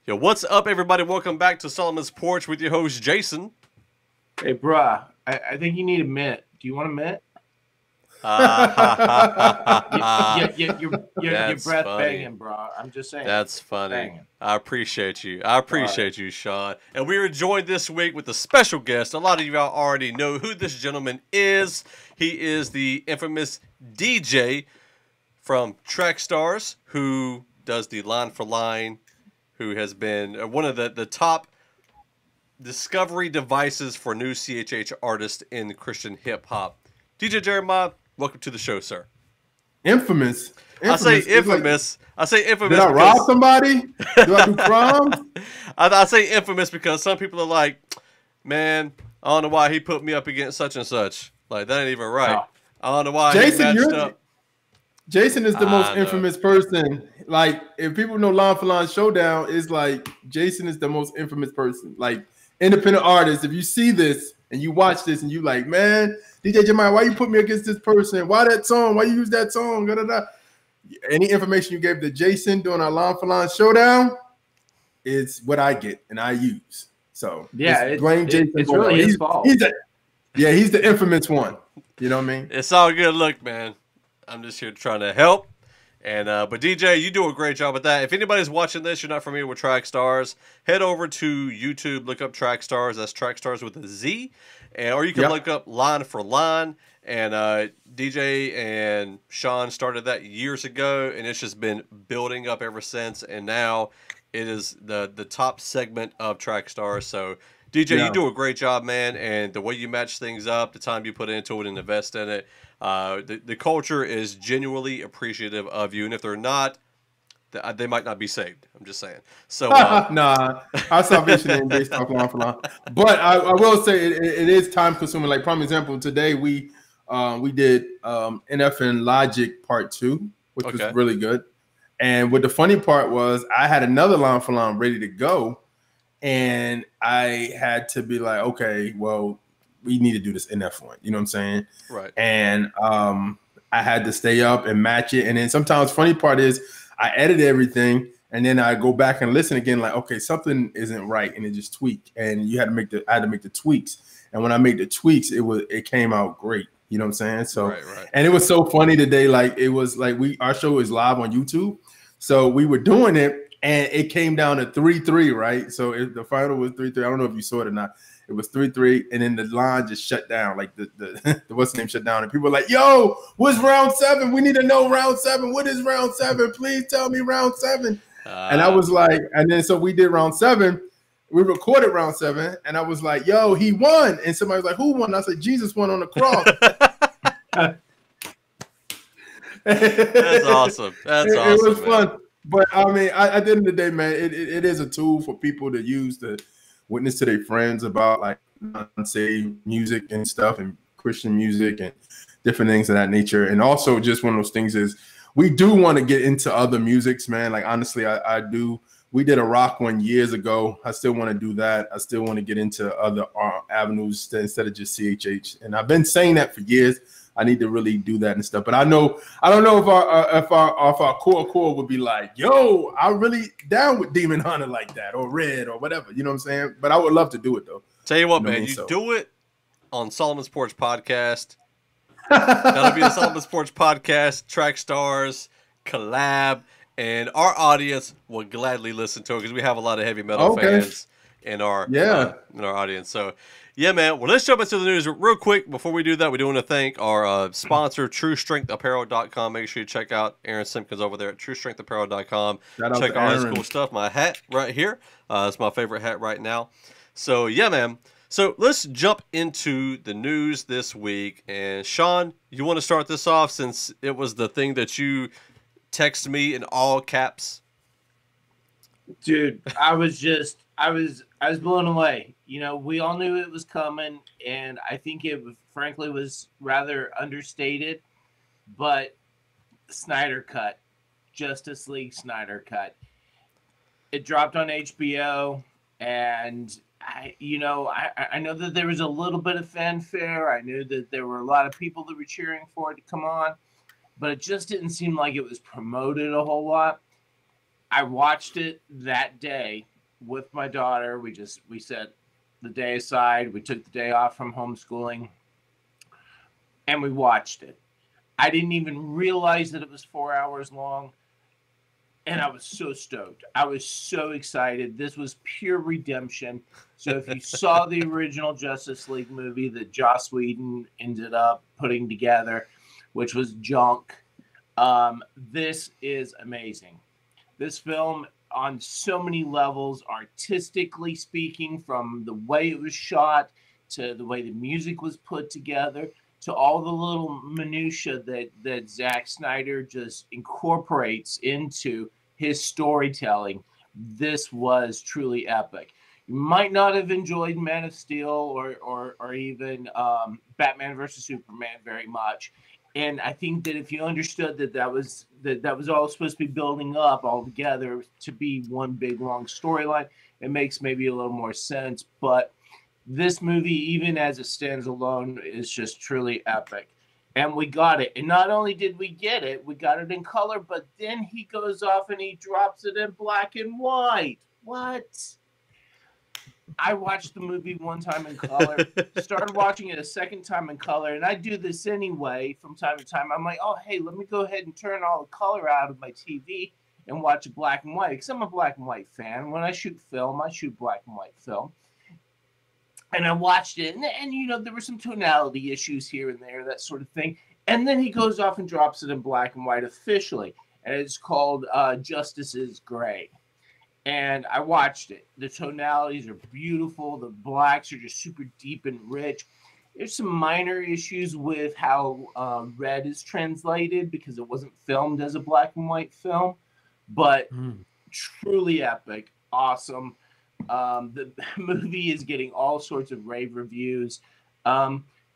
Yo, what's up, everybody? Welcome back to Solomon's Porch with your host, Jason. Hey, bruh, I think you need a mint. Do you want a mint? Your breath funny. banging, bro. I'm just saying. That's funny. Banging. I appreciate you. I appreciate you, Shawn. And we are joined this week with a special guest. A lot of y'all already know who this gentleman is. He is the infamous DJ from Track Stars, who does the line for line, who has been one of the top discovery devices for new CHH artists in Christian hip-hop. DJ Jeremaya, welcome to the show, sir. Infamous. I say infamous. I say infamous. Did I rob somebody? Do I do crimes? I say infamous because some people are like, man, I don't know why he put me up against such and such. Like, that ain't even right. No. I don't know why Jason, he matched up. Jason is the most infamous person. Like, if people know Line for Line Showdown, it's like Jason is the most infamous person. Like, independent artists, if you see this and you watch this and you like, man, DJ Jeremaya, why you put me against this person? Why that song? Why you use that song? Da, da, da. Any information you gave to Jason during our Line for Line Showdown is what I get and I use. So yeah, it's really his fault. He's the infamous one. You know what I mean? It's all good. Look, man, I'm just here trying to help. And but DJ, you do a great job at that. If anybody's watching this, you're not familiar with Track Stars, head over to YouTube, look up Track Stars. That's Track Stars with a Z, or you can look up Line for Line. And DJ and Shawn started that years ago, and it's just been building up ever since. And now it is the top segment of Track Stars. So DJ, you do a great job, man. And the way you match things up, the time you put into it and invest in it. The culture is genuinely appreciative of you, and if they're not, they might not be saved. I'm just saying. So nah, our salvation ain't based off Line for Line. But I will say it is time consuming. Like, prime example, today we did NF and Logic Part 2, which was really good. And what the funny part was, I had another Line for Line ready to go, and I had to be like, okay, well, we need to do this NF one. You know what I'm saying? Right. And I had to stay up and match it. And then sometimes funny part is I edit everything and then I go back and listen again, like, okay, something isn't right, and it just tweaked. And I had to make the tweaks. And when I made the tweaks, it came out great. You know what I'm saying? So and it was so funny today. Like, it was like our show is live on YouTube. So we were doing it and it came down to 3-3, right? So the final was 3-3. I don't know if you saw it or not. It was 3-3, and then the line just shut down. Like the what's the name shut down, and people were like, "Yo, what's round 7? We need to know round 7. What is round 7? Please tell me round 7." And I was like, and then so we did round 7. We recorded round 7, and I was like, "Yo, he won!" And somebody was like, "Who won?" I said, "Jesus won on the cross." That's awesome. That's awesome. It was fun, but I mean, at the end of the day, man, it is a tool for people to use to witness to their friends about like non-saved music and stuff and Christian music and different things of that nature. And also just one of those things is we do want to get into other musics, man. Like, honestly, I do. We did a rock one years ago. I still want to do that. I still want to get into other avenues instead of just CHH. And I've been saying that for years. I need to really do that and stuff. But I don't know if our core would be like, yo, I'm really down with Demon Hunter like that, or Red, or whatever. You know what I'm saying? But I would love to do it though. Tell you what, man, you do it on Solomon's Porch Podcast. That'll be the Solomon's Porch Podcast, Track Stars, collab, and our audience will gladly listen to it because we have a lot of heavy metal fans in our audience. So. Yeah, man. Well, let's jump into the news real quick. Before we do that, we do want to thank our sponsor, TrueStrengthApparel.com. Make sure you check out Aaron Simpkins over there at TrueStrengthApparel.com. Check out his cool stuff. My hat right here. It's my favorite hat right now. So, yeah, man. So, let's jump into the news this week. And, Shawn, you want to start this off since it was the thing that you texted me in all caps? Dude, I was blown away. You know, we all knew it was coming, and I think it frankly was rather understated. But Snyder Cut, Justice League Snyder Cut, it dropped on HBO, and I know that there was a little bit of fanfare. I knew that there were a lot of people that were cheering for it to come on, but it just didn't seem like it was promoted a whole lot. I watched it that day, with my daughter. We set the day aside. We took the day off from homeschooling, and we watched it. I didn't even realize that it was 4 hours long, and I was so stoked. I was so excited. This was pure redemption. So if you saw the original Justice League movie that Joss Whedon ended up putting together, which was junk, this is amazing. This film, on so many levels, artistically speaking, from the way it was shot to the way the music was put together, to all the little minutia that Zack Snyder just incorporates into his storytelling, this was truly epic. You might not have enjoyed Man of Steel or even Batman versus Superman very much. And I think that if you understood that was all supposed to be building up all together to be one big long storyline, it makes maybe a little more sense. But this movie, even as it stands alone, is just truly epic. And we got it. And not only did we get it, we got it in color, but then he goes off and he drops it in black and white. What? I watched the movie one time in color, started watching it a second time in color, and I do this anyway from time to time. I'm like, oh, hey, let me go ahead and turn all the color out of my TV and watch it black and white, because I'm a black and white fan. When I shoot film, I shoot black and white film. And I watched it, and you know, there were some tonality issues here and there, that sort of thing. And then he goes off and drops it in black and white officially, and it's called Justice is Gray. And I watched it. The tonalities are beautiful. The blacks are just super deep and rich. There's some minor issues with how red is translated because it wasn't filmed as a black and white film, but truly epic, awesome. The movie is getting all sorts of rave reviews.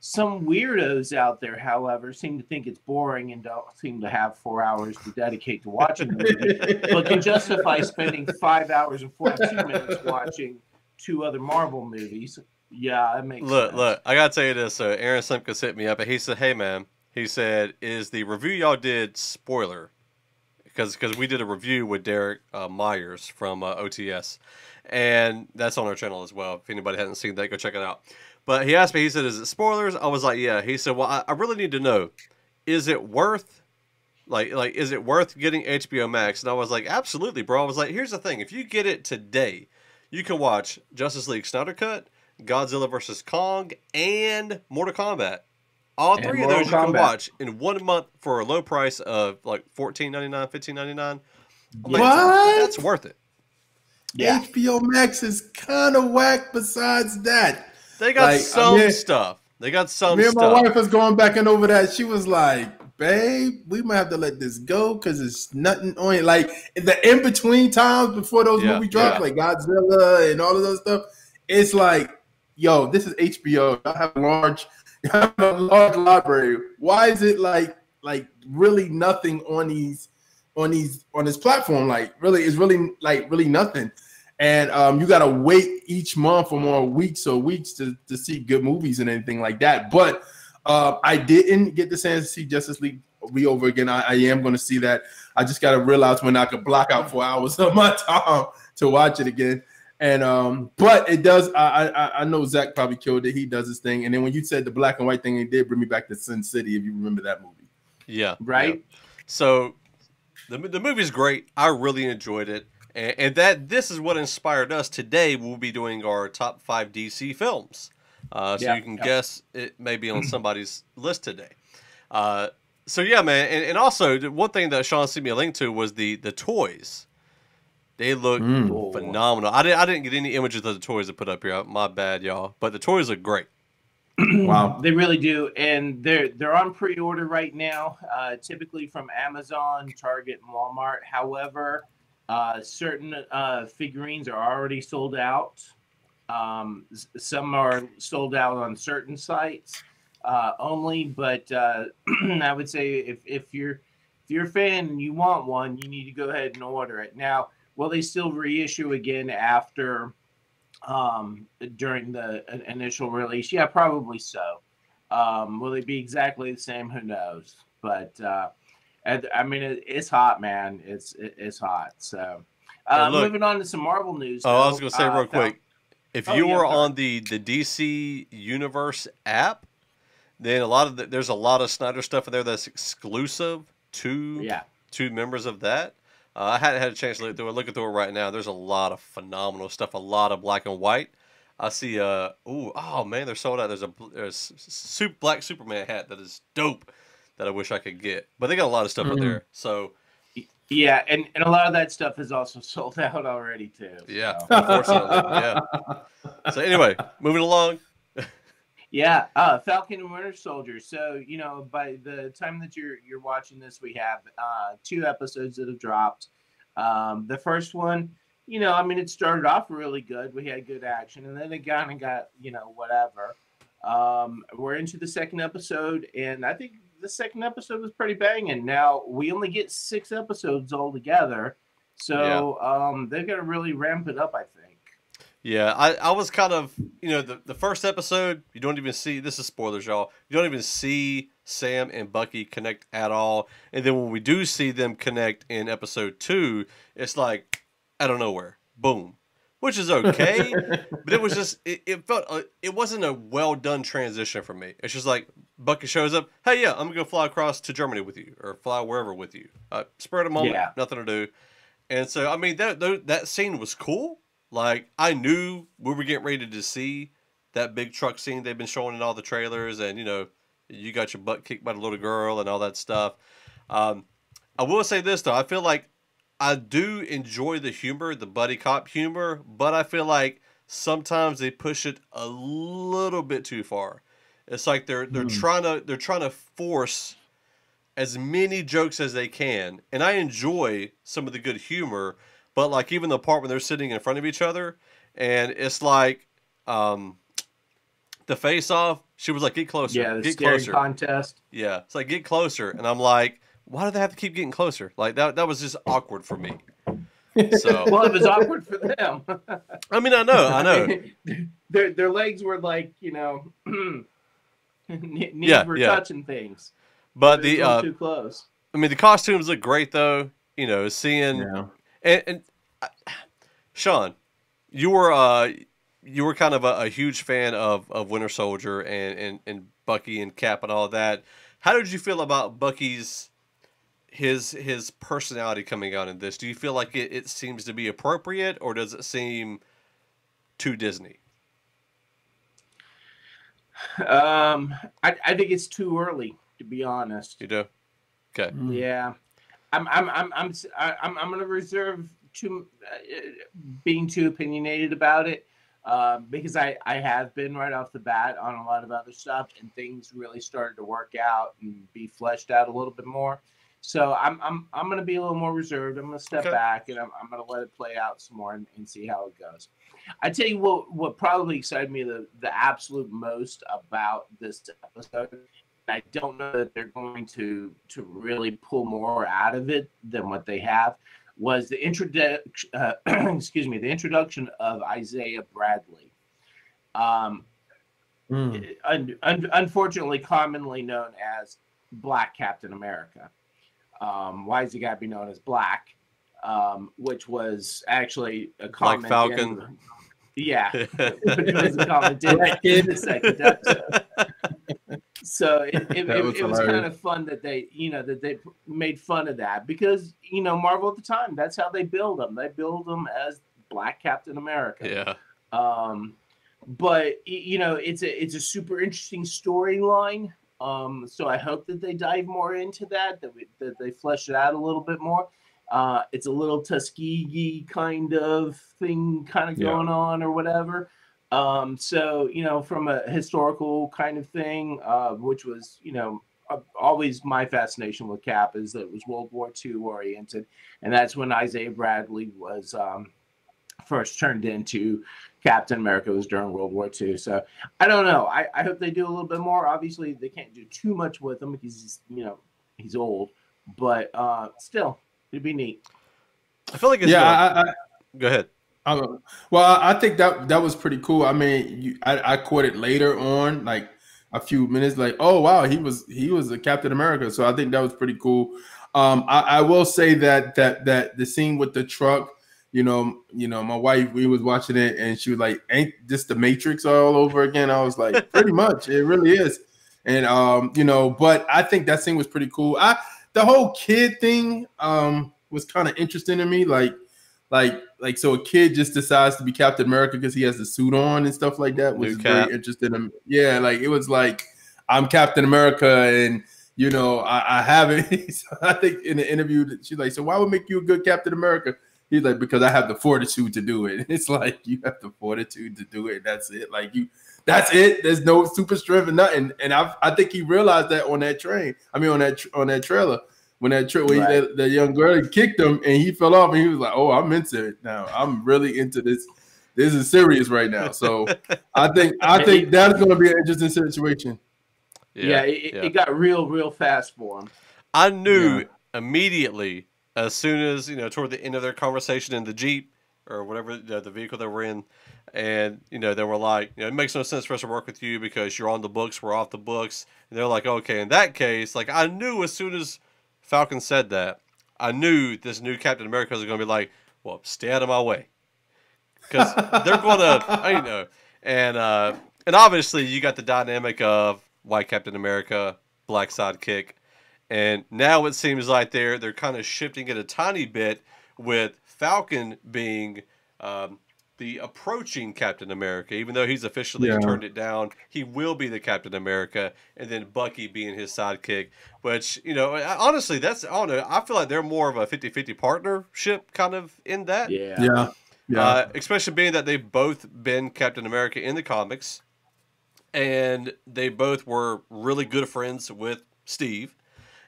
Some weirdos out there, however, seem to think it's boring and don't seem to have 4 hours to dedicate to watching the movie, but can justify spending 5 hours and 42 minutes watching two other Marvel movies. Yeah, that makes sense. Look, I gotta tell you this. Aaron Simpkins hit me up and he said, "Hey man," he said, "is the review y'all did spoiler?" Because we did a review with Derek Myers from OTS, and that's on our channel as well. If anybody hasn't seen that, go check it out. But he asked me, he said, "Is it spoilers?" I was like, "Yeah." He said, "Well, I really need to know, is it worth, is it worth getting HBO Max?" And I was like, "Absolutely, bro." I was like, "Here's the thing: if you get it today, you can watch Justice League Snyder Cut, Godzilla vs. Kong, and Mortal Kombat. All three of those you can watch in 1 month for a low price of like $14.99, $15.99. What? That's worth it." Yeah. HBO Max is kind of whack. Besides that, they got some stuff. They got some me and stuff. my wife was going back and over that. She was like, "Babe, we might have to let this go because it's nothing on it." Like the in between times before those movies dropped, like Godzilla and all of those stuff. It's like, yo, this is HBO. I have a large library. Why is it like really nothing on this platform? Like really, it's really nothing. And you gotta wait each month or more weeks to see good movies and anything like that. But I didn't get the chance to see Justice League over again. I am going to see that. I just gotta realize when I could block out 4 hours of my time to watch it again. And but it does. I know Zach probably killed it. He does his thing. And then when you said the black and white thing, it did bring me back to Sin City. If you remember that movie, yeah, right. Yeah. So the movie's great. I really enjoyed it, and this is what inspired us. Today we'll be doing our top 5 DC films. So you can guess it may be on somebody's list today. So yeah, man, and also the one thing that Shawn sent me a link to was the toys. They look phenomenal. I didn't get any images of the toys to put up here. My bad, y'all. But the toys look great. Wow, they really do, and they're on pre-order right now. Typically from Amazon, Target, and Walmart. However, certain figurines are already sold out. Some are sold out on certain sites only. But I would say if you're a fan and you want one, you need to go ahead and order it now. Will they still reissue again after during the initial release? Yeah, probably so. Will they be exactly the same? Who knows? But I mean, it's hot, man. It's hot. So look, moving on to some Marvel news. I was going to say real quick, if you were sorry. on the DC Universe app, then there's a lot of Snyder stuff in there that's exclusive to members of that. I hadn't had a chance to looking through it right now. There's a lot of phenomenal stuff, a lot of black and white. I see, oh man, they're sold out. There's a black Superman hat that is dope that I wish I could get. But they got a lot of stuff in there. So, yeah, and a lot of that stuff is also sold out already too. Yeah, so. unfortunately, yeah. So anyway, moving along. Yeah, Falcon and Winter Soldier. So, by the time that you're watching this, we have 2 episodes that have dropped. The first one, it started off really good. We had good action, and then it kind of got, whatever. We're into the second episode, and I think the second episode was pretty banging. Now, we only get 6 episodes altogether, so they've got to really ramp it up, I think. Yeah, I was kind of, the first episode, you don't even see, this is spoilers, y'all, you don't even see Sam and Bucky connect at all. And then when we do see them connect in episode 2, it's like, out of nowhere, boom. Which is okay, but it was just, it felt, it wasn't a well-done transition for me. It's just like, Bucky shows up, hey, yeah, I'm going to fly across to Germany with you, or fly wherever with you. Spur of the moment, nothing to do. And so, I mean, that scene was cool. Like, I knew we were getting ready to see that big truck scene they've been showing in all the trailers, and, you got your butt kicked by the little girl and all that stuff. I will say this, though. I feel like I do enjoy the humor, the buddy cop humor, but I feel like sometimes they push it a little bit too far. It's like they're trying to force as many jokes as they can, and I enjoy some of the good humor. But, like, even the part when they're sitting in front of each other, and it's like the face-off, she was like, get closer. Yeah, the get staring closer. contest. Yeah, it's like, get closer. And I'm like, why do they have to keep getting closer? Like, that was just awkward for me. So, well, it was awkward for them. I mean, I know. Their legs were like, knees were touching things. But too close. I mean, the costumes look great, though. Seeing... Yeah. And Shawn, you were kind of a huge fan of Winter Soldier and Bucky and Cap and all that. How did you feel about Bucky's his personality coming out in this? Do you feel like it seems to be appropriate, or does it seem too Disney? I think it's too early, to be honest. You do? Okay. Yeah. I'm going to reserve being too opinionated about it because I have been right off the bat on a lot of other stuff, and things really started to work out and be fleshed out a little bit more. So I'm going to be a little more reserved. I'm going to step back, and I'm going to let it play out some more and see how it goes. I tell you what probably excited me the absolute most about this episode. I don't know that they're going to really pull more out of it than what they have. Was the introduction? The introduction of Isaiah Bradley, unfortunately commonly known as Black Captain America. Why is he got to be known as Black? Which was actually a comment. Like Falcon. Yeah, it was a comment in the second episode. So it was kind of fun that they made fun of that, because Marvel at the time, that's how they build them. They build them as Black Captain America. Yeah. But it's a super interesting storyline. So I hope that they dive more into that they flesh it out a little bit more. It's a little Tuskegee kind of thing going on or whatever. So, from a historical kind of thing, which was, always my fascination with Cap, is that it was World War II oriented. And that's when Isaiah Bradley was first turned into Captain America, was during World War II. So I don't know. I hope they do a little bit more. Obviously, they can't do too much with him because he's old. But still, it'd be neat. I feel like it's go ahead. Well, I think that was pretty cool. I mean, I caught it later on, like a few minutes, like, oh wow, he was a Captain America. So I think that was pretty cool. I will say that the scene with the truck, my wife, we was watching it and she was like, "Ain't this the Matrix all over again?" I was like, "Pretty much, it really is." And but I think that scene was pretty cool. The whole kid thing was kind of interesting to me. So a kid just decides to be Captain America because he has the suit on and stuff like that, which is very interesting. Yeah, like it was like, I'm Captain America, and I have it. So I think in the interview, she's like, "So why would make you a good Captain America?" He's like, "Because I have the fortitude to do it." It's like, you have the fortitude to do it. That's it. Like that's it. There's no super strength or nothing. And I think he realized that on that train. I mean, on that trailer. When the young girl kicked him and he fell off, and he was like, "Oh, I'm into it now. I'm really into this. This is serious right now." So I think that's going to be an interesting situation. Yeah, it got real fast for him. I knew immediately, as soon as toward the end of their conversation in the Jeep or whatever the vehicle they were in, and they were like, "It makes no sense for us to work with you because you're on the books, we're off the books." And they're like, "Okay, in that case," like I knew as soon as Falcon said that, I knew this new Captain America was going to be like, "Well, stay out of my way," because they're going to, and obviously you got the dynamic of white Captain America, black sidekick, and now it seems like they're kind of shifting it a tiny bit with Falcon being the approaching Captain America, even though he's officially turned it down. He will be the Captain America, and then Bucky being his sidekick, which, honestly, I don't know. I feel like they're more of a 50-50 partnership kind of in that. Yeah. Especially being that they've both been Captain America in the comics, and they both were really good friends with Steve.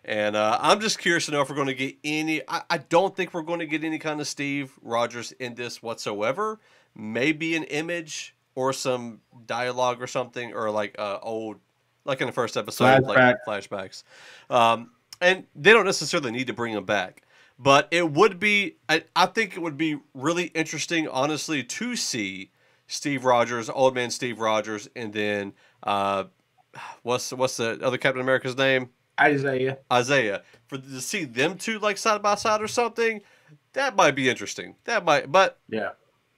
And I'm just curious to know if we're going to get any. I don't think we're going to get any kind of Steve Rogers in this whatsoever. Maybe an image or some dialogue or something, or like old, like in the first episode, like flashbacks. And they don't necessarily need to bring him back, but it would be. I think it would be really interesting, honestly, to see Steve Rogers, old man Steve Rogers, and then what's the other Captain America's name? Isaiah. To see them two like side by side or something, that might be interesting. But yeah,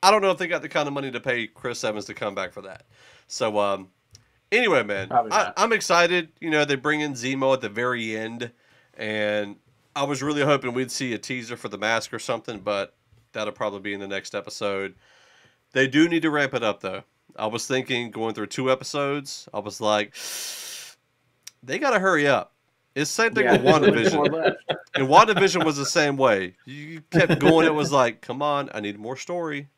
I don't know if they got the kind of money to pay Chris Evans to come back for that. So anyway, man, I'm excited. They bring in Zemo at the very end, and I was really hoping we'd see a teaser for the mask or something, but that'll probably be in the next episode. They do need to ramp it up, though. I was thinking going through 2 episodes, I was like, they got to hurry up. It's the same thing with WandaVision. And WandaVision was the same way. You kept going. It was like, come on, I need more story.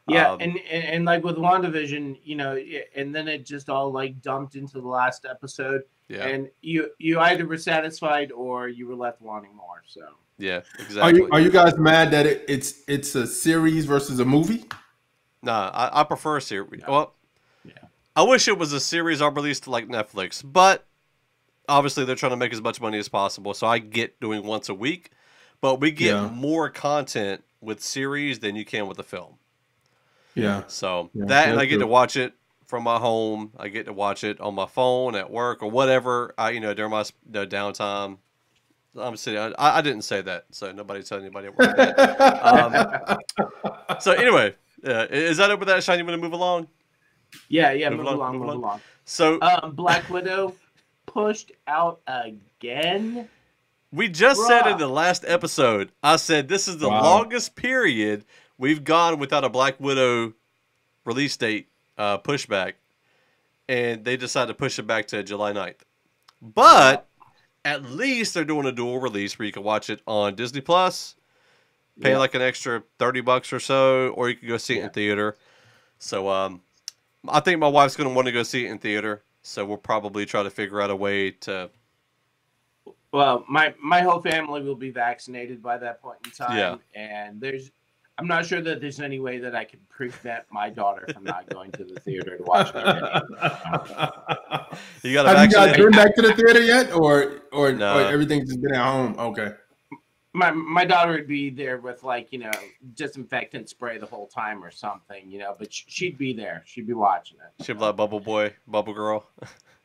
Yeah, and like with WandaVision, and then it just all like dumped into the last episode. Yeah. And you either were satisfied or you were left wanting more. So yeah, exactly. Are you guys mad that it's a series versus a movie? Nah, I prefer a series. No. Well, yeah. I wish it was a series or released like Netflix, but obviously they're trying to make as much money as possible. So I get doing once a week, but we get more content with series than you can with a film. Yeah. So that, and I get to watch it from my home. I get to watch it on my phone at work or whatever. During my downtime. I'm sitting. I didn't say that, so nobody tell anybody at work that. So anyway, is that over that, Sean? You want to move along? Yeah. Move along. So Black Widow pushed out again. We just said in the last episode, I said this is the longest period we've gone without a Black Widow release date pushback, and they decided to push it back to July 9th. But at least they're doing a dual release where you can watch it on Disney Plus, pay like an extra $30 or so, or you can go see it in theater. So I think my wife's going to want to go see it in theater, so we'll probably try to figure out a way to. Well, my whole family will be vaccinated by that point in time, and I'm not sure that there's any way that I can prevent my daughter from not going to the theater to watch it. You got to Have you guys been back to the theater yet, or everything's just been at home? Okay. My daughter would be there with disinfectant spray the whole time or something, but she'd be there. She'd be watching it. She'd be like Bubble Boy, Bubble Girl.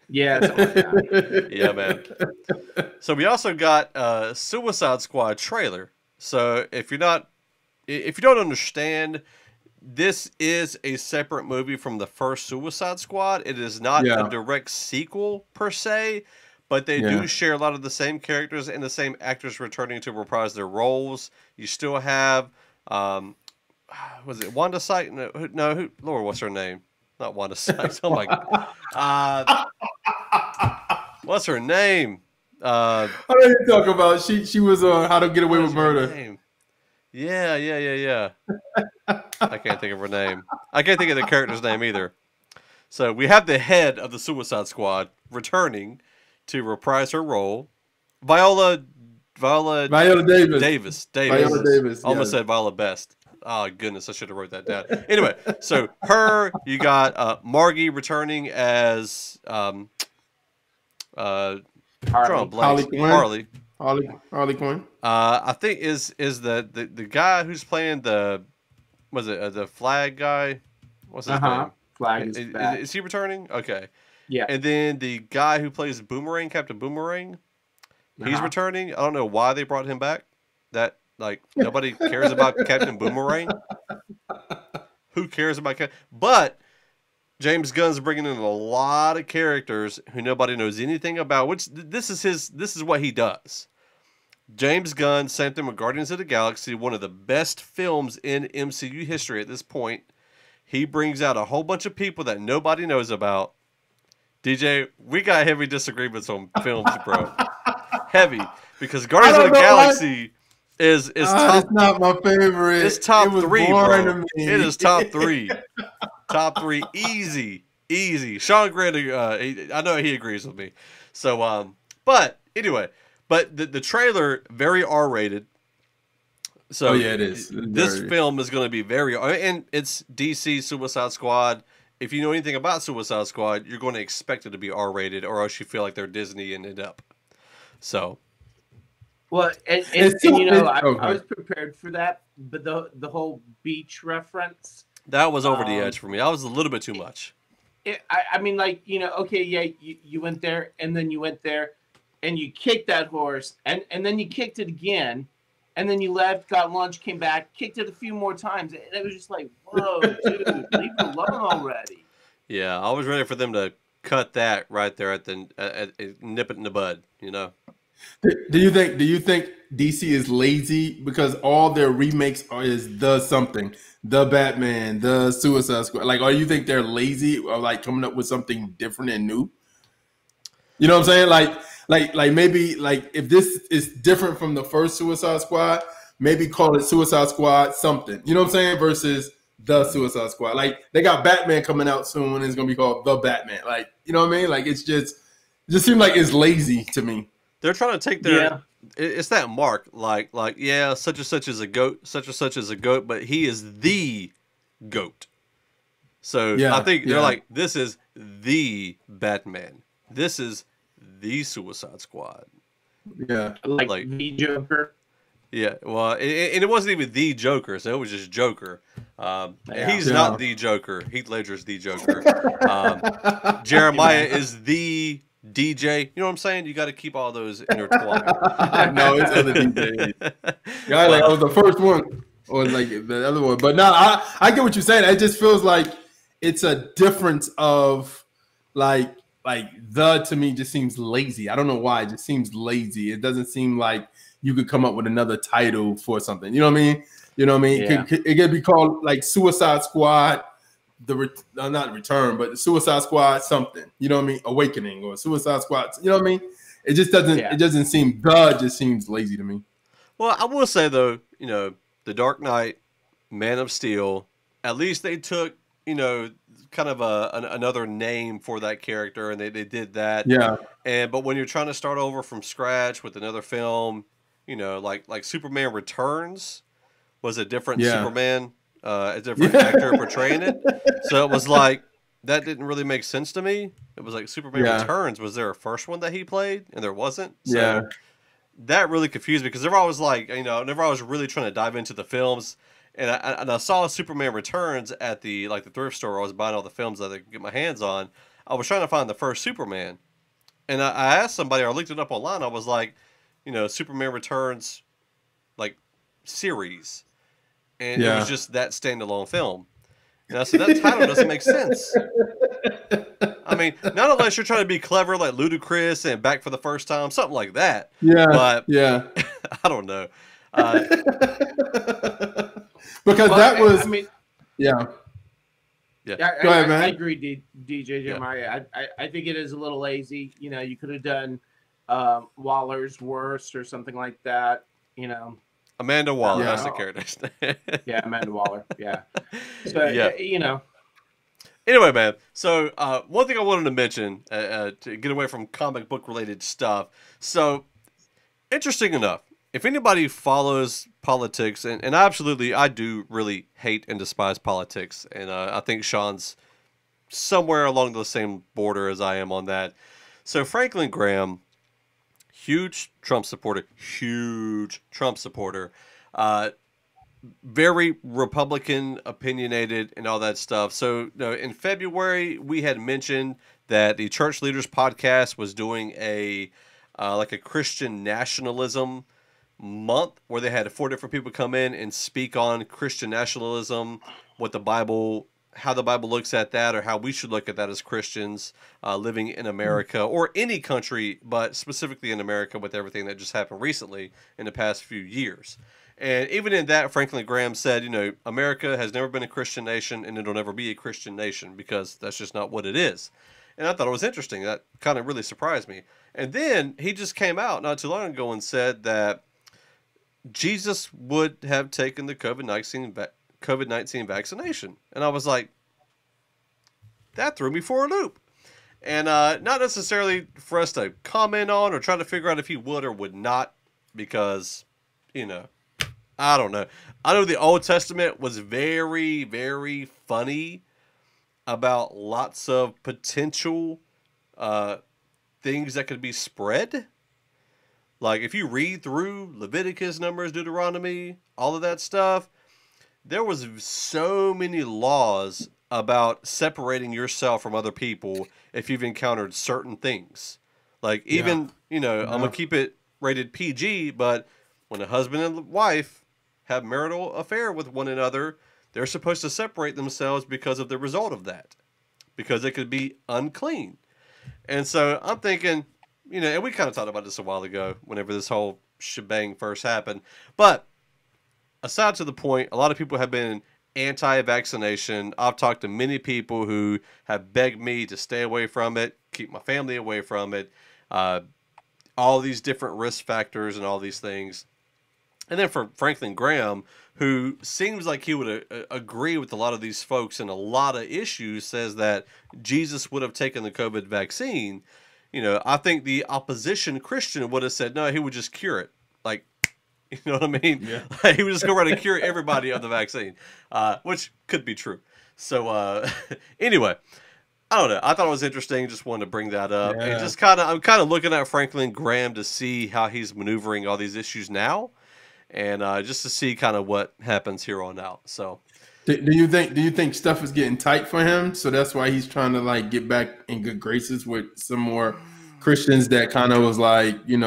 Yeah. Like yeah, man. So we also got a Suicide Squad trailer. So if you're not if you don't understand, this is a separate movie from the first Suicide Squad. It is not a direct sequel per se, but they do share a lot of the same characters and the same actors returning to reprise their roles. You still have, was it Wanda Sykes? No, Lord, what's her name? Not Wanda Sykes. Oh my God. What's her name? I know you talk about. She was on How to Get Away with Murder. Yeah. I can't think of her name. I can't think of the character's name either. So we have the head of the Suicide Squad returning to reprise her role. Viola Davis. Viola Davis. Almost said Viola Best. Oh goodness, I should have wrote that down. Anyway, so you got Margie returning as Harley Quinn. I think is the guy who's playing the Flag guy? What's his name? Flag is back. Is he returning? Okay. Yeah. And then the guy who plays Boomerang, Captain Boomerang, he's returning. I don't know why they brought him back. That nobody cares about Captain Boomerang. Who cares about But James Gunn's bringing in a lot of characters who nobody knows anything about. Which this is what he does. James Gunn, same thing with Guardians of the Galaxy, one of the best films in MCU history at this point. He brings out a whole bunch of people that nobody knows about. DJ, we got heavy disagreements on films, bro. Heavy. Because Guardians of the Galaxy is top. It's not my favorite. It's top 3, bro. It is top 3. Top 3. Easy. Sean Grant, I know he agrees with me. So, but anyway. But the trailer, very R-rated. So it is. This film is going to be very, and it's DC Suicide Squad. If you know anything about Suicide Squad, you're going to expect it to be R-rated, or else you feel like they're Disney and it up. So, well, and I was prepared for that, but the whole beach reference, that was over the edge for me. That was a little bit too much. I mean, okay, yeah, you went there, and then you went there. And you kicked that horse, and then you kicked it again, and then you left, got lunch, came back, kicked it a few more times. And it was just like, whoa, dude, leave it alone already. Yeah, I was ready for them to cut that right there at nip it in the bud, you know. Do you think DC is lazy because all their remakes is the Batman, the Suicide Squad? Or you think they're lazy or coming up with something different and new? You know what I'm saying? Maybe if this is different from the first Suicide Squad, maybe call it Suicide Squad something. You know what I'm saying? Versus the Suicide Squad. They got Batman coming out soon and it's gonna be called the Batman. You know what I mean? It just seems like it's lazy to me. They're trying to take their it's that mark, such and such is a goat, such and such is a goat, but he is the goat. So I think they're like, this is the Batman. This is the Suicide Squad. Yeah. Like the Joker. Yeah, well, and it wasn't even the Joker, so it was just Joker. He's not the Joker. Heath Ledger's the Joker. Jeremiah is the DJ. You know what I'm saying? You got to keep all those intertwined. No, it's other DJs. Yeah, I was the first one, or the other one. But no, I get what you're saying. It just feels like it's a difference of the to me just seems lazy. I don't know why. It just seems lazy. It doesn't seem like you could come up with another title for something. You know what I mean? Yeah. It could be called Suicide Squad, not Return, but Suicide Squad something. You know what I mean? Awakening or Suicide Squad. You know what I mean? It just doesn't. Yeah. It doesn't seem. It just seems lazy to me. Well, I will say though, The Dark Knight, Man of Steel. At least they took kind of another name for that character, and they did that. Yeah. But when you're trying to start over from scratch with another film, like Superman Returns was a different Superman, a different actor portraying it. So it was like that didn't really make sense to me. It was like Superman Returns. Was there a first one that he played and there wasn't? So that really confused me because whenever I was whenever I was really trying to dive into the films. And I saw Superman Returns at the thrift store where I was buying all the films that I could get my hands on. I was trying to find the first Superman. And I asked somebody, or I looked it up online, I was like, Superman Returns, series. and it was just that standalone film. And I said, that title doesn't make sense. I mean, not unless you're trying to be clever like Ludacris and Back for the First Time, something like that. Yeah, but yeah. I don't know. Because that was, I mean, yeah. Yeah, Go ahead, man. I agree, DJ Jeremaya. I think it is a little lazy. You know, you could have done Waller's Worst or something like that. You know, Amanda Waller, that's the character. Yeah, Amanda Waller. Yeah. So, you know. Anyway, man. So one thing I wanted to mention to get away from comic book related stuff. So interesting enough, if anybody follows politics, and I do really hate and despise politics, and I think Sean's somewhere along the same border as I am on that. So Franklin Graham, huge Trump supporter, very Republican opinionated and all that stuff. So in February, we had mentioned that the Church Leaders podcast was doing a Christian nationalism month where they had 4 different people come in and speak on Christian nationalism, what the Bible, how the Bible looks at that, or how we should look at that as Christians living in America or any country, but specifically in America with everything that just happened recently in the past few years. And even in that, Franklin Graham said, America has never been a Christian nation and it'll never be a Christian nation because that's just not what it is. And I thought it was interesting. That kind of really surprised me. And then he just came out not too long ago and said that Jesus would have taken the COVID-19 vaccination. And I was like, that threw me for a loop. And not necessarily for us to comment on or try to figure out if he would or would not, because, I don't know. I know the Old Testament was very, very funny about lots of potential things that could be spread. Like if you read through Leviticus, Numbers, Deuteronomy, all of that stuff, there was so many laws about separating yourself from other people if you've encountered certain things. Like even, I'm going to keep it rated PG, but when a husband and wife have marital affair with one another, they're supposed to separate themselves because of the result of that, because it could be unclean. And so I'm thinking, and we kind of talked about this a while ago whenever this whole shebang first happened. But aside to the point, a lot of people have been anti-vaccination. I've talked to many people who have begged me to stay away from it, keep my family away from it, all these different risk factors and all these things. And then for Franklin Graham, who seems like he would agree with a lot of these folks and a lot of issues, says that Jesus would have taken the COVID vaccine. I think the opposition Christian would have said, no, he would just cure it. Like, you know what I mean? Yeah. Like, he would just go around and cure everybody of the vaccine, which could be true. So anyway, I don't know. I thought it was interesting. Just wanted to bring that up. Yeah. And just I'm kind of looking at Franklin Graham to see how he's maneuvering all these issues now. And just to see kind of what happens here on out. So, do you think stuff is getting tight for him? So that's why he's trying to get back in good graces with some more Christians that kind of was like, you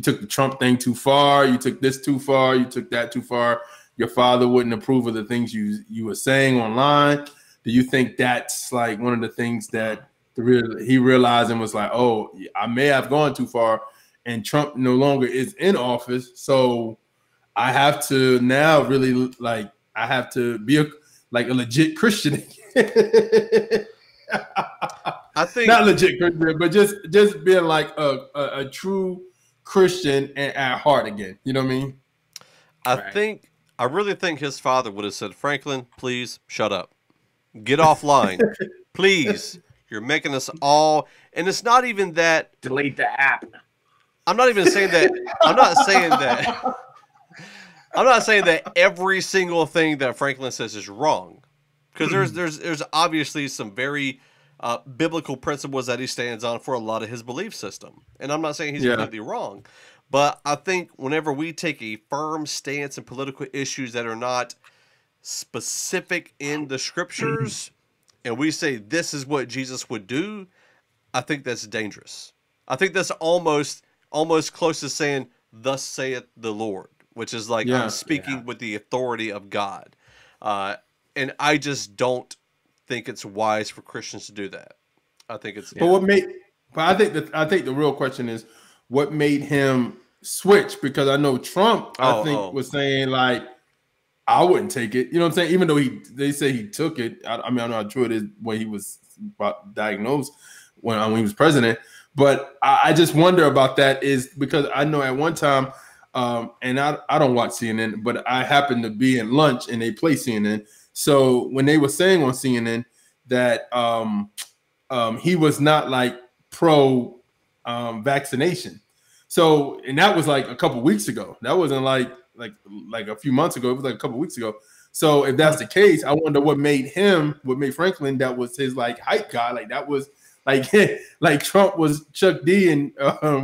took the Trump thing too far, you took this too far, you took that too far. Your father wouldn't approve of the things you were saying online. Do you think that's like one of the things that he realized and was like, oh, I may have gone too far? And Trump no longer is in office, so I have to now really I have to be a legit Christian. I think not legit Christian, but just being like a true Christian and at heart again. You know what I mean? I really think his father would have said, Franklin, please shut up, get offline, please. You're making us all, and it's not even that. Delete the app. I'm not even saying that. I'm not saying that every single thing that Franklin says is wrong, because there's obviously some very biblical principles that he stands on for a lot of his belief system, and I'm not saying he's completely wrong, but I think whenever we take a firm stance in political issues that are not specific in the scriptures, and we say this is what Jesus would do, I think that's dangerous. I think that's almost close to saying, thus saith the Lord, which is like Yeah. I'm speaking with the authority of God. And I just don't think it's wise for Christians to do that. I think it's But what made? But I think the real question is what made him switch? Because I know Trump, I think, was saying like, I wouldn't take it. You know what I'm saying? Even though they say he took it. I mean, I don't know how true it is when he was diagnosed when he was president. But I just wonder about that is because I know at one time, and I don't watch CNN, but I happened to be in lunch and they play CNN. So when they were saying on CNN that he was not like pro vaccination. So, and that was like a couple weeks ago. That wasn't like a few months ago. It was like a couple weeks ago. So if that's the case, I wonder what made Franklin, that was his like hype guy. Like that was like like Trump was Chuck D and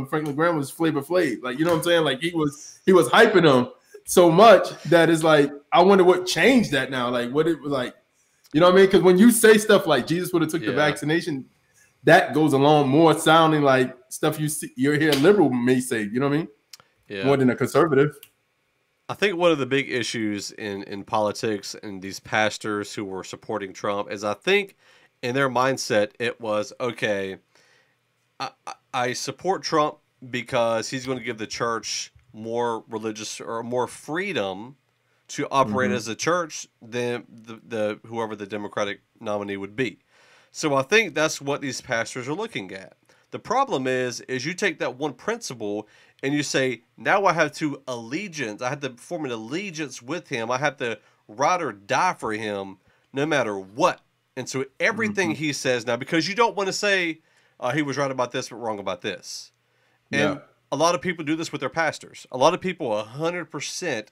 Franklin Graham was Flavor Flav. Like, you know what I'm saying? Like he was hyping them so much that it's like, I wonder what changed that now. Like what it was like, you know what I mean? Because when you say stuff like Jesus would have took the vaccination, that goes along more sounding like stuff you're hearing liberal may say. You know what I mean? Yeah. More than a conservative. I think one of the big issues in politics and these pastors who were supporting Trump is I think in their mindset it was, okay, I support Trump because he's going to give the church more religious or more freedom to operate as a church than the whoever the Democratic nominee would be. So I think that's what these pastors are looking at. The problem is you take that one principle and you say, now I have to form an allegiance with him. I have to ride or die for him no matter what. And so everything he says now, because you don't want to say he was right about this but wrong about this. And a lot of people do this with their pastors. A lot of people 100%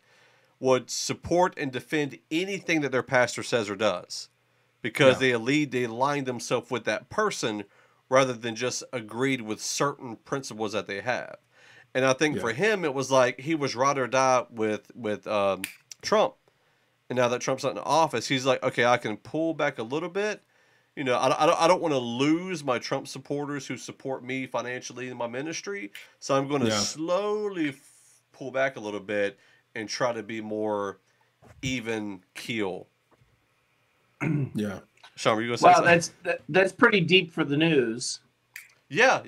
would support and defend anything that their pastor says or does because they align themselves with that person rather than just agreed with certain principles that they have. And I think for him, it was like he was ride or die with Trump. And now that Trump's not in office, he's like, okay, I can pull back a little bit. You know, I don't want to lose my Trump supporters who support me financially in my ministry. So I'm going to slowly pull back a little bit and try to be more even keel. Yeah. Sean, were you going to say something? Wow, that's pretty deep for the news. Yeah.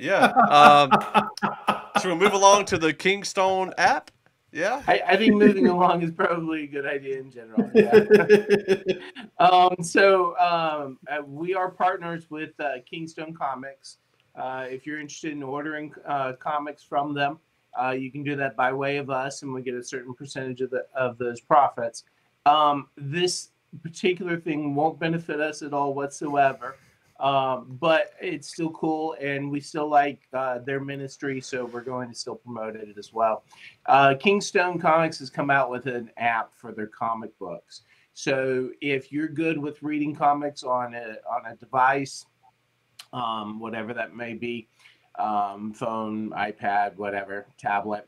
So we'll move along to the Kingstone app. Yeah. I think moving along is probably a good idea in general. Yeah. We are partners with Kingstone Comics. If you're interested in ordering comics from them, you can do that by way of us, and we get a certain percentage of those profits. This particular thing won't benefit us at all whatsoever, but it's still cool, and we still like their ministry, so we're going to still promote it as well. Kingstone Comics has come out with an app for their comic books. So if you're good with reading comics on a device, whatever that may be, phone, iPad, whatever, tablet,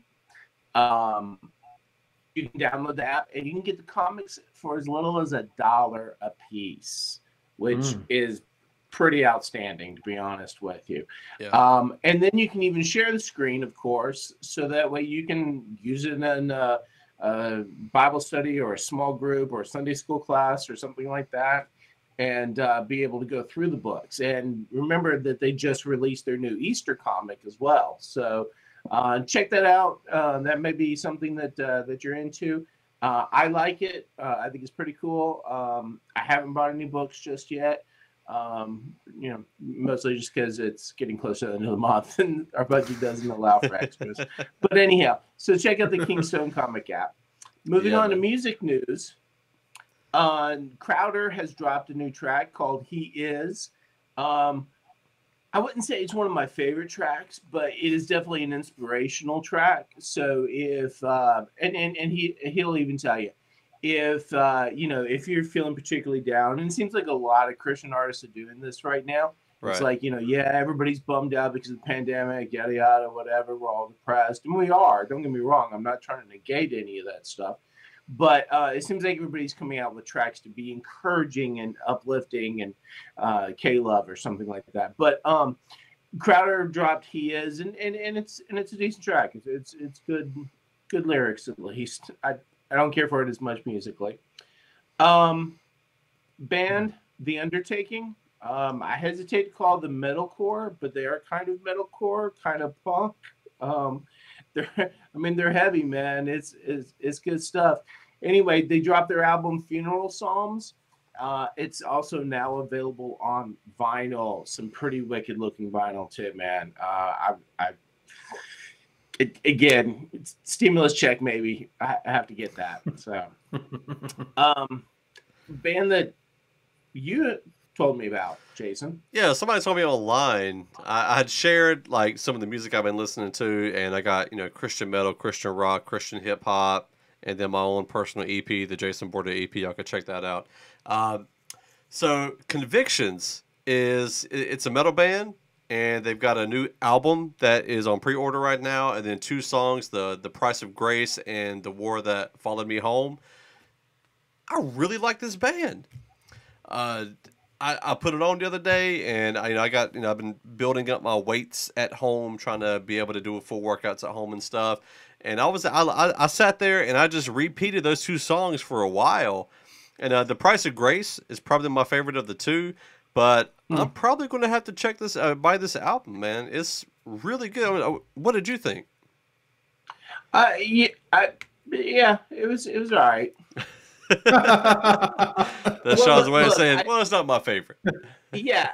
you can download the app and you can get the comics for as little as $1 a piece, which is pretty outstanding, to be honest with you. Yeah. And then you can even share the screen, of course, so that way you can use it in a Bible study or a small group or a Sunday school class or something like that, and be able to go through the books. And remember that they just released their new Easter comic as well. So check that out. That may be something that you're into. I like it. I think it's pretty cool. I haven't bought any books just yet. Mostly just because it's getting closer to the end of the month and our budget doesn't allow for extras. But anyhow, so check out the Kingstone comic app. Moving on to music news. Crowder has dropped a new track called He Is. I wouldn't say it's one of my favorite tracks, but it is definitely an inspirational track. So if he'll even tell you, if you're feeling particularly down, and it seems like a lot of Christian artists are doing this right now. Right. It's like, everybody's bummed out because of the pandemic, yada yada, whatever. We're all depressed, and we are. Don't get me wrong. I'm not trying to negate any of that stuff. But it seems like everybody's coming out with tracks to be encouraging and uplifting and K-Love or something like that. But Crowder dropped He Is, and it's a decent track. It's good Good lyrics, at least. I don't care for it as much musically. Band, The Undertaking. I hesitate to call them metalcore, but they are kind of metalcore, kind of punk. They're heavy, man. It's good stuff. Anyway, they dropped their album Funeral Psalms. It's also now available on vinyl. Some pretty wicked looking vinyl too, man. Again, it's stimulus check maybe. I have to get that. So, band that you told me about, Jason. Yeah, somebody told me online. I had shared like some of the music I've been listening to, and I got Christian metal, Christian rock, Christian hip hop, and then my own personal EP, the Jason Border EP. Y'all can check that out. So Convictions it's a metal band, and they've got a new album that is on pre-order right now, and then 2 songs, the Price of Grace and The War That Followed Me Home. I really like this band. I put it on the other day, and I got I've been building up my weights at home, trying to be able to do full workouts at home and stuff. And I sat there and I just repeated those 2 songs for a while. And The Price of Grace is probably my favorite of the 2, but I'm probably going to have to check this buy this album, man. It's really good. I mean, what did you think? Yeah, it was all right. That's Sean's way of saying, well, it's not my favorite. Yeah,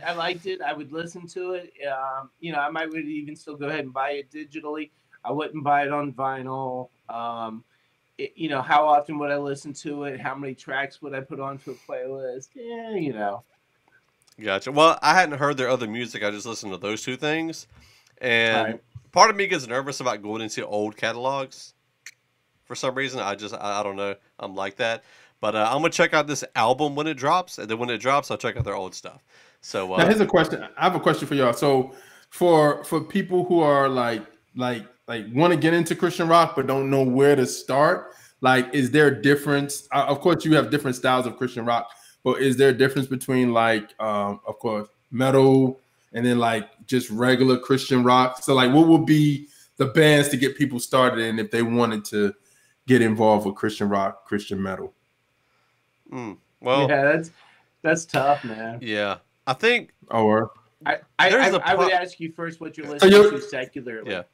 I liked it. I would listen to it. I would even still go ahead and buy it digitally. I wouldn't buy it on vinyl. How often would I listen to it? How many tracks would I put onto a playlist? Yeah, Gotcha. Well, I hadn't heard their other music. I just listened to those 2 things. And part of me gets nervous about going into old catalogs. For some reason, I don't know. I'm like that. But I'm going to check out this album when it drops. And then when it drops, I'll check out their old stuff. So now here's a question. I have a question for y'all. So for people who are like want to get into Christian rock but don't know where to start, like, is there a difference? Of course, you have different styles of Christian rock, but is there a difference between of course, metal and then like just regular Christian rock? So like, what would be the bands to get people started in if they wanted to get involved with Christian rock, Christian metal? Well, yeah, that's tough, man. Yeah, I think. I would ask you first what you're listening to secularly. Yeah.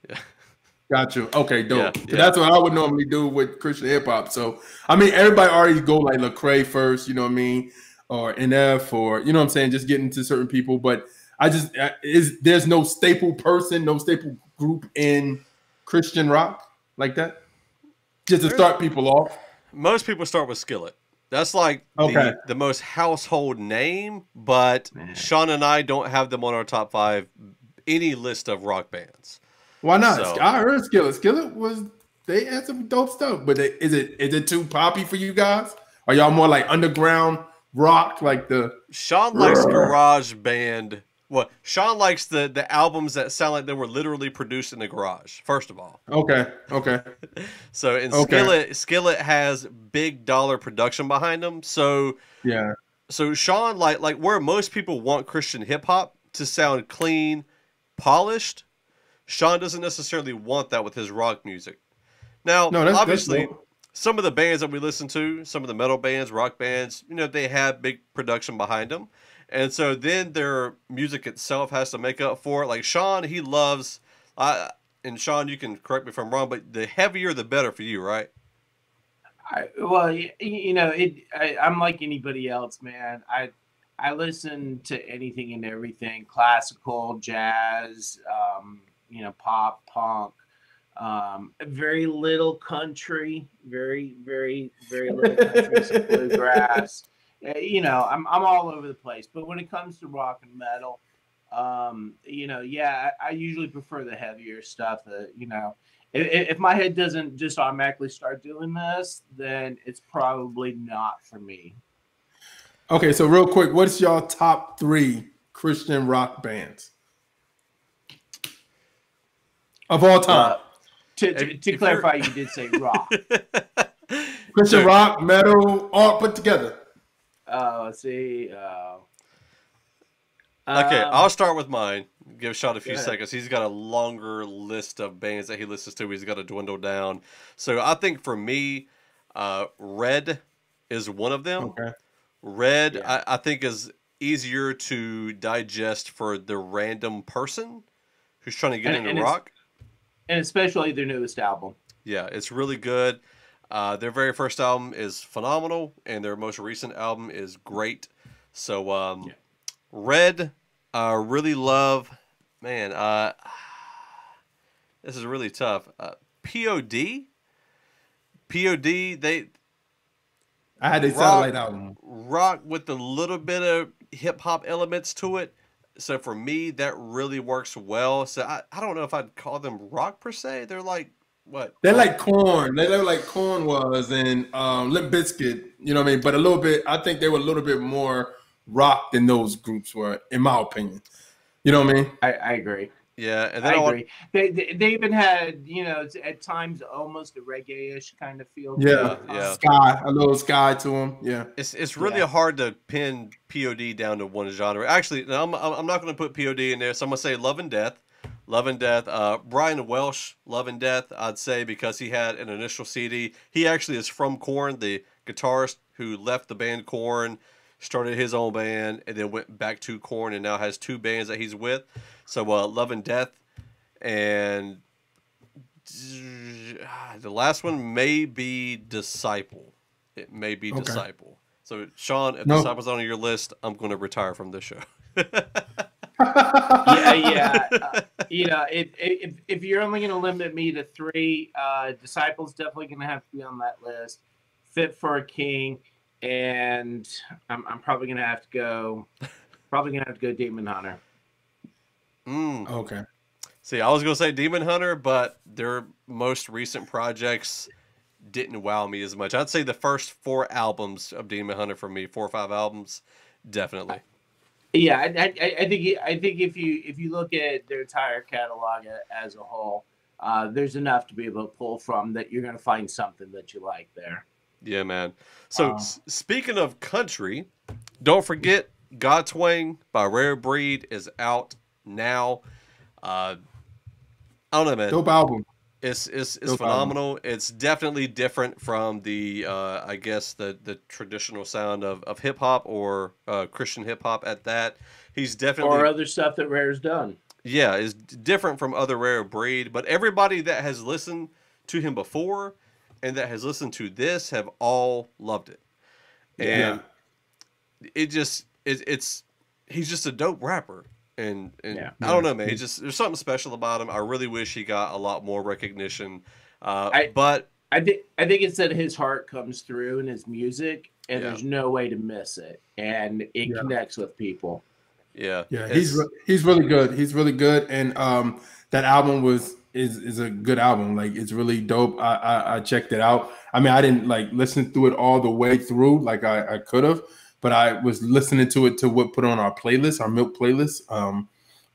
Got you. Okay, dope. Yeah. That's what I would normally do with Christian hip hop. So I mean, everybody already go like Lecrae first, you know what I mean, or NF, or you know what I'm saying, just getting to certain people. But there's no staple person, no staple group in Christian rock like that, just to start people off. Most people start with Skillet. That's like the most household name, but Sean and I don't have them on our top 5 any list of rock bands. Why not? So, I heard Skillet. Skillet they had some dope stuff, but is it too poppy for you guys? Are y'all more like underground rock, like the Sean likes garage band? Well, Sean likes the albums that sound like they were literally produced in the garage. First of all, okay. So Skillet has big dollar production behind them. So yeah. So Sean like where most people want Christian hip hop to sound clean, polished, Sean doesn't necessarily want that with his rock music. Now, obviously, some of the bands that we listen to, some of the metal bands, rock bands, they have big production behind them. And so then their music itself has to make up for it. Like Sean, he loves, and Sean, you can correct me if I'm wrong, but the heavier, the better for you, right? I'm like anybody else, man. I listen to anything and everything, classical, jazz, pop, punk, very little country, very, very, very little country, some bluegrass. I'm all over the place. But when it comes to rock and metal, I usually prefer the heavier stuff. If my head doesn't just automatically start doing this, then it's probably not for me. Okay, so real quick, what's y'all top 3 Christian rock bands of all time? To clarify, you did say rock. Christian rock, metal, all put together. Oh, let's see. Okay, I'll start with mine. give Sean a few seconds. He's got a longer list of bands that he listens to. He's got to dwindle down. So I think for me, Red is one of them. Okay. Red, I think, is easier to digest for the random person who's trying to get into rock. And especially their newest album. Yeah, it's really good. Their very first album is phenomenal, and their most recent album is great. So, Red, really love, man, this is really tough. POD, I had a satellite album. Rock with a little bit of hip-hop elements to it. So for me, that really works well. So I don't know if I'd call them rock per se. They're like, what? They're like Korn. They look like Korn was and Limp Bizkit, you know what I mean? But a little bit, I think they were a little bit more rock than those groups were, in my opinion. You know what I mean? I agree. Yeah, and then I agree. They even had, you know, at times almost a reggae-ish kind of feel. Yeah. A little sky to them. Yeah, it's really hard to pin POD down to one genre. Actually, I'm not going to put POD in there, so I'm going to say Love and Death. Brian Welsh, Love and Death, I'd say, because he had an initial CD. He actually is from Korn, the guitarist who left the band Korn, started his own band, and then went back to Korn, and now has 2 bands that he's with. So Love and Death, and the last one may be Disciple. It may be Disciple. So Sean, if Disciple's on your list, I'm going to retire from this show. You know, if you're only going to limit me to 3, Disciple's definitely going to have to be on that list. Fit for a King, and I'm probably going to have to go. Demon Hunter. Okay. See, I was going to say Demon Hunter, but their most recent projects didn't wow me as much. I'd say the first 4 albums of Demon Hunter for me, 4 or 5 albums, definitely. Yeah, I think if you look at their entire catalog as a whole, there's enough to be able to pull from that you're going to find something that you like there. Yeah, man. So speaking of country, don't forget God Twang by Rare Breed is out now. I don't know, man. Dope album. It's phenomenal. Album. It's definitely different from the I guess the traditional sound of hip hop or Christian hip hop at that. He's definitely or other stuff that Rare's done. Yeah, is different from other Rare Breed, but everybody that has listened to him before and that has listened to this have all loved it. And it's he's just a dope rapper. And I don't know, man. There's something special about him. I really wish he got a lot more recognition. But I think it's that his heart comes through in his music, and there's no way to miss it, and it connects with people. Yeah, he's really good. He's really good, and that album is a good album. Like, it's really dope. I checked it out. I mean, I didn't like listen through it all the way through like I could have. But I was listening to it to what put on our playlist, our Milk playlist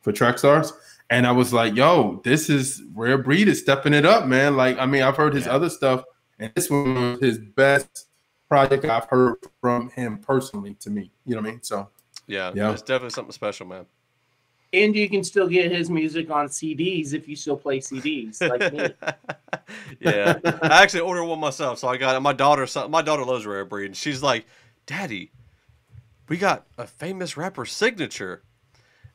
for Track Stars. And I was like, yo, this is Rare Breed is stepping it up, man. Like, I mean, I've heard his other stuff, and this one was his best project I've heard from him personally to me. You know what I mean? So, yeah. It's definitely something special, man. And you can still get his music on CDs if you still play CDs, like me. Yeah. I actually ordered one myself, so I got it. My daughter loves Rare Breed, and she's like, Daddy, we got a famous rapper's signature,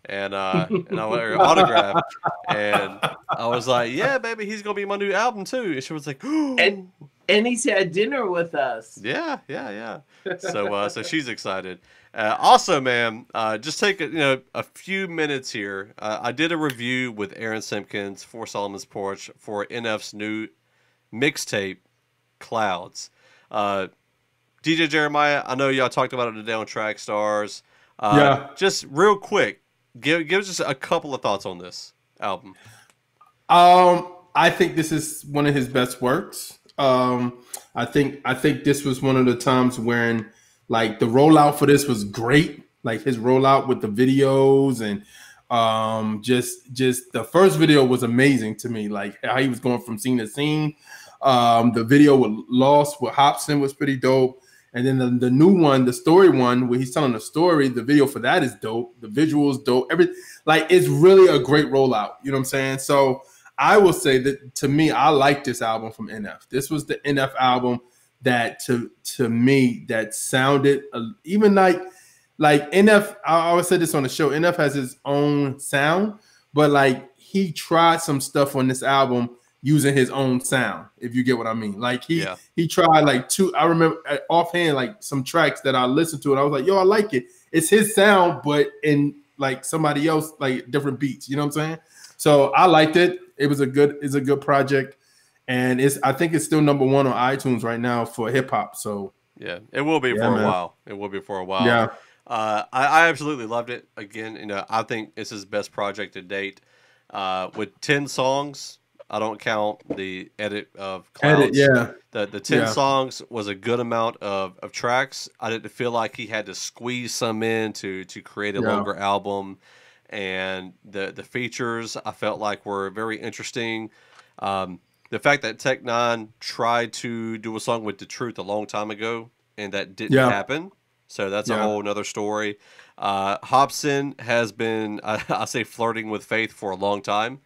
and I want her autograph, and I was like, "Yeah, baby, he's gonna be my new album too." And she was like, "Ooh." and he's had dinner with us. Yeah. So she's excited. Also, man, just take a few minutes here. I did a review with Aaron Simpkins for Solomon's Porch for NF's new mixtape, Clouds. DJ Jeremaya, I know y'all talked about it today on Track Stars. Just real quick, give us just a couple of thoughts on this album. I think this is one of his best works. I think this was one of the times when like the rollout for this was great. Like his rollout with the videos and just the first video was amazing to me. Like how he was going from scene to scene. The video with Lost with Hobson was pretty dope. And then the new one, the story one, where he's telling the story, the video for that is dope. The visuals dope. It's really a great rollout. You know what I'm saying? So I will say that to me, I like this album from NF. This was the NF album that to me that sounded even like NF. I always said this on the show. NF has his own sound, but like he tried some stuff on this album using his own sound, if you get what I mean. Like he tried like I remember offhand like some tracks that I listened to and I was like, yo, I like it. It's his sound, but in like somebody else, like different beats. You know what I'm saying? So I liked it. It's a good project. And I think it's still #1 on iTunes right now for hip hop. So yeah, it will be for a while. It will be for a while. Yeah. I absolutely loved it. Again, I think it's his best project to date. With 10 songs, I don't count the edit of Clouds. The 10 songs was a good amount of tracks. I didn't feel like he had to squeeze some in to create a longer album. And the features I felt like were very interesting. The fact that Tech Nine tried to do a song with The Truth a long time ago and that didn't happen. So that's a whole nother story. Hobson has been, I say, flirting with faith for a long time.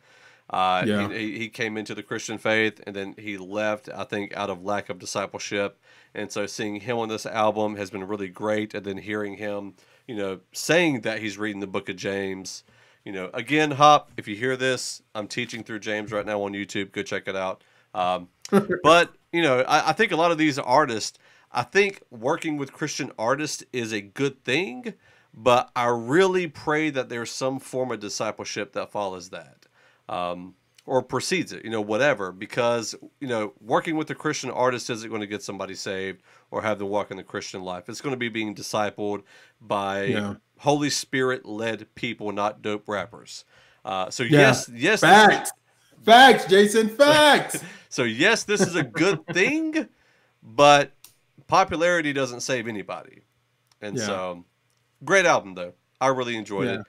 He came into the Christian faith and then he left, I think, out of lack of discipleship. And so seeing him on this album has been really great. And then hearing him, saying that he's reading the book of James. Again, Hop, if you hear this, I'm teaching through James right now on YouTube. Go check it out. But, I think a lot of these artists, I think working with Christian artists is a good thing, but I really pray that there's some form of discipleship that follows that. Or precedes it, whatever, because, working with a Christian artist isn't going to get somebody saved or have them walk in the Christian life. It's going to be being discipled by Holy Spirit led people, not dope rappers. Yes. Facts, Jason, facts. So yes, this is a good thing, but popularity doesn't save anybody. And so great album though. I really enjoyed it.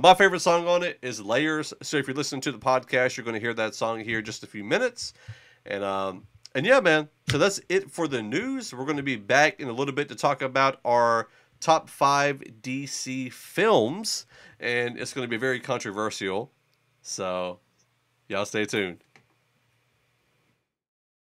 My favorite song on it is Layers. So if you're listening to the podcast, you're going to hear that song here in just a few minutes. And yeah, man. So that's it for the news. We're going to be back in a little bit to talk about our top 5 DC films. And it's going to be very controversial. So y'all stay tuned.